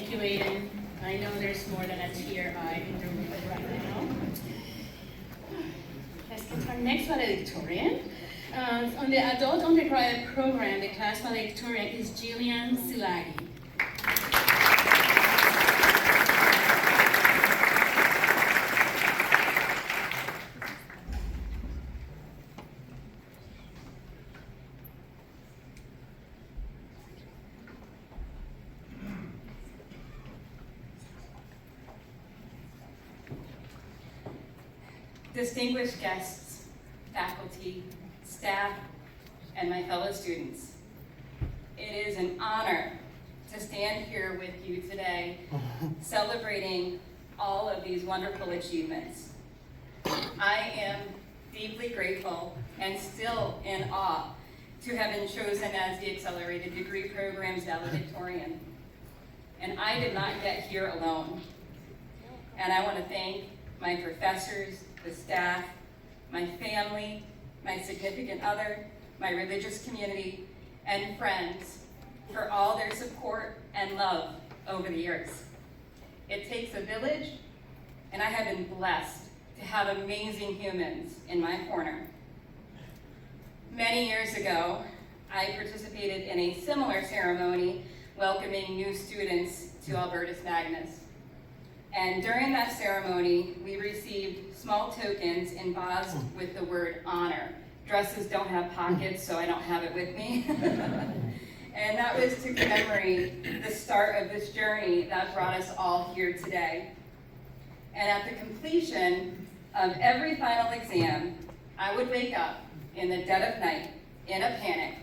Thank you, Aiden. I know there's more than a tear-eye in the room right now. Let's get to our next valedictorian. On the adult undergraduate program, the class valedictorian is Jillian Silagi. Distinguished guests, faculty, staff, and my fellow students, it is an honor to stand here with you today celebrating all of these wonderful achievements. I am deeply grateful and still in awe to have been chosen as the Accelerated Degree Program's valedictorian. And I did not get here alone. And I want to thank my professors, the staff, my family, my significant other, my religious community, and friends for all their support and love over the years. It takes a village, and I have been blessed to have amazing humans in my corner. Many years ago, I participated in a similar ceremony welcoming new students to Albertus Magnus. And during that ceremony, we received small tokens embossed with the word honor. Dresses don't have pockets, so I don't have it with me. And that was to commemorate the start of this journey that brought us all here today. And at the completion of every final exam, I would wake up in the dead of night in a panic,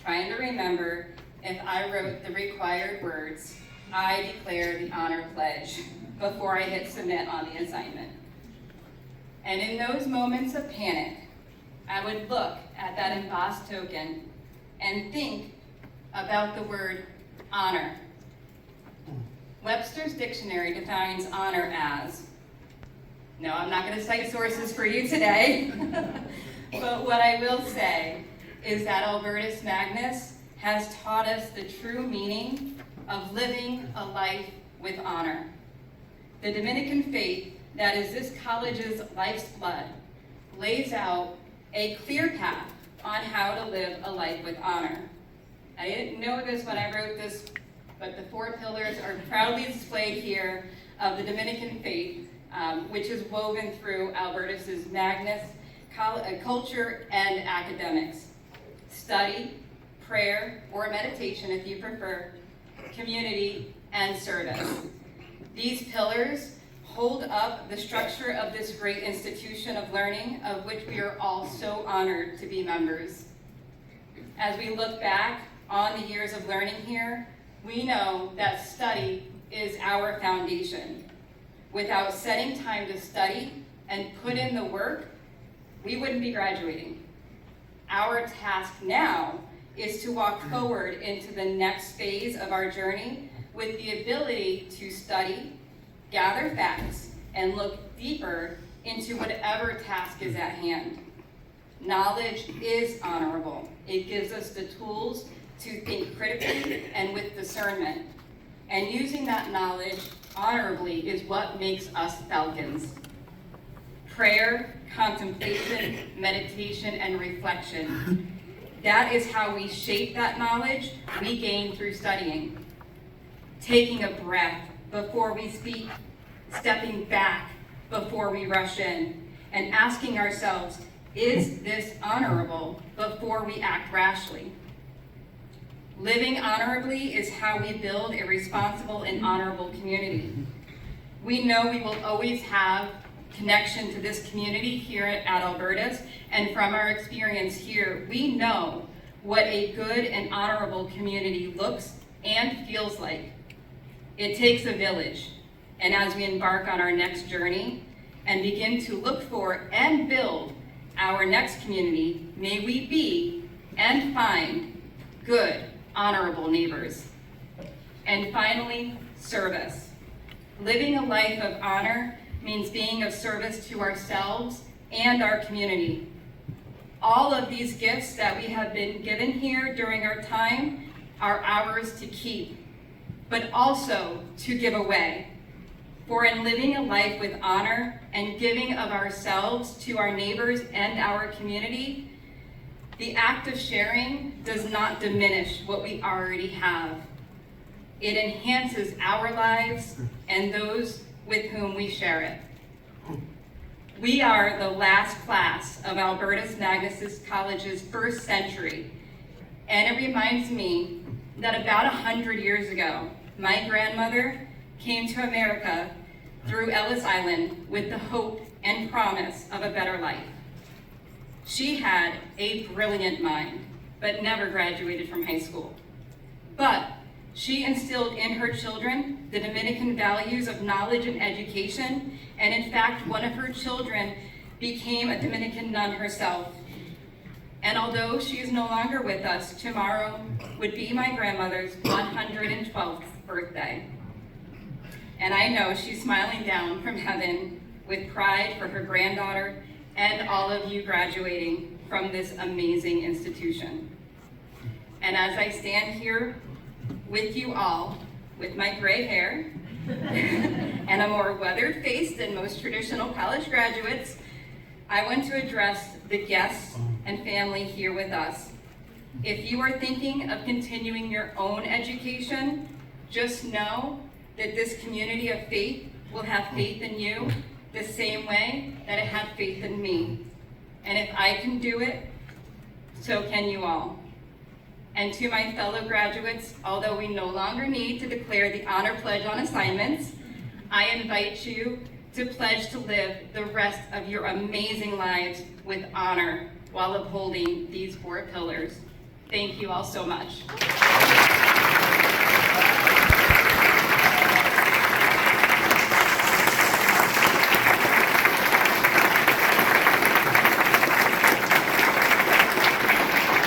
trying to remember if I wrote the required words, "I declare the honor pledge," before I hit submit on the assignment. And in those moments of panic, I would look at that embossed token and think about the word honor. Webster's dictionary defines honor as, no, I'm not going to cite sources for you today, but what I will say is that Albertus Magnus has taught us the true meaning of living a life with honor. The Dominican faith that is this college's life's blood lays out a clear path on how to live a life with honor. I didn't know this when I wrote this, but the 4 pillars are proudly displayed here of the Dominican faith, which is woven through Albertus's Magnus culture and academics. Study, prayer, or meditation if you prefer, community, and service. These pillars hold up the structure of this great institution of learning, of which we are all so honored to be members. As we look back on the years of learning here, we know that study is our foundation. Without setting time to study and put in the work, we wouldn't be graduating. Our task now is to walk forward into the next phase of our journey with the ability to study, gather facts, and look deeper into whatever task is at hand. Knowledge is honorable. It gives us the tools to think critically and with discernment. And using that knowledge honorably is what makes us Falcons. Prayer, contemplation, meditation, and reflection. That is how we shape that knowledge we gain through studying. Taking a breath before we speak, stepping back before we rush in, and asking ourselves, is this honorable, before we act rashly? Living honorably is how we build a responsible and honorable community. We know we will always have connection to this community here at Albertus, and from our experience here, we know what a good and honorable community looks and feels like. It takes a village, and as we embark on our next journey and begin to look for and build our next community, may we be and find good, honorable neighbors. And finally, service. Living a life of honor means being of service to ourselves and our community. All of these gifts that we have been given here during our time are ours to keep. but also to give away. For in living a life with honor and giving of ourselves to our neighbors and our community, the act of sharing does not diminish what we already have. It enhances our lives and those with whom we share it. We are the last class of Albertus Magnus College's first century, and it reminds me that about 100 years ago, my grandmother came to America through Ellis Island with the hope and promise of a better life. She had a brilliant mind, but never graduated from high school. But she instilled in her children the Dominican values of knowledge and education, and in fact, one of her children became a Dominican nun herself. And although she is no longer with us, tomorrow would be my grandmother's 112th birthday. And I know she's smiling down from heaven with pride for her granddaughter and all of you graduating from this amazing institution. And as I stand here with you all, with my gray hair and a more weathered face than most traditional college graduates, I want to address the guests and family here with us. If you are thinking of continuing your own education, just know that this community of faith will have faith in you the same way that it had faith in me. And if I can do it, so can you all. And to my fellow graduates, although we no longer need to declare the honor pledge on assignments, I invite you to pledge to live the rest of your amazing lives with honor while upholding these 4 pillars. Thank you all so much.